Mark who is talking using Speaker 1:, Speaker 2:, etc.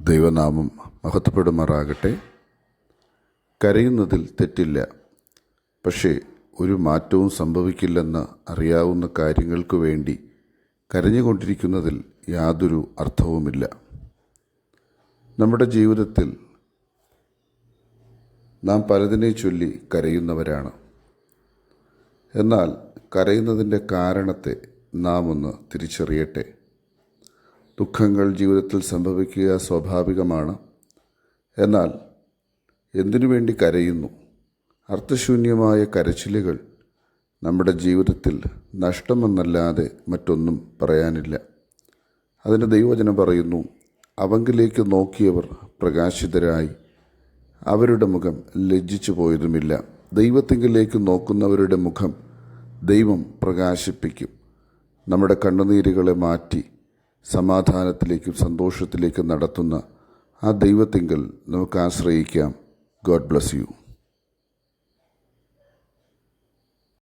Speaker 1: ദൈവനാമം മഹത്വപ്പെടുമാറാകട്ടെ. കരയുന്നതിൽ തെറ്റില്ല. പക്ഷേ ഒരു മാറ്റവും സംഭവിക്കില്ലെന്ന് അറിയാവുന്ന കാര്യങ്ങൾക്കു വേണ്ടി കരഞ്ഞുകൊണ്ടിരിക്കുന്നതിൽ യാതൊരു അർത്ഥവുമില്ല. നമ്മുടെ ജീവിതത്തിൽ നാം പലതിനെ ചൊല്ലി കരയുന്നവരാണ്. എന്നാൽ കരയുന്നതിൻ്റെ കാരണത്തെ നാം ഒന്ന് തിരിച്ചറിയട്ടെ. ദുഃഖങ്ങൾ ജീവിതത്തിൽ സംഭവിക്കുക സ്വാഭാവികമാണ്. എന്നാൽ എന്തിനു വേണ്ടി കരയുന്നു? അർത്ഥശൂന്യമായ കരച്ചിലുകൾ നമ്മുടെ ജീവിതത്തിൽ നഷ്ടമെന്നല്ലാതെ മറ്റൊന്നും പറയാനില്ല. അതിന് ദൈവവചനം പറയുന്നു, അവങ്കിലേക്ക് നോക്കിയവർ പ്രകാശിതരായി, അവരുടെ മുഖം ലജ്ജിച്ചു പോയതുമില്ല. ദൈവത്തിങ്കിലേക്ക് നോക്കുന്നവരുടെ മുഖം ദൈവം പ്രകാശിപ്പിക്കും. നമ്മുടെ കണ്ണുനീരുകളെ മാറ്റി സമാധാനത്തിലേക്കും സന്തോഷത്തിലേക്കും നടത്തുന്ന ആ ദൈവത്തിങ്കൽ നമുക്ക് ആശ്രയിക്കാം. God bless you.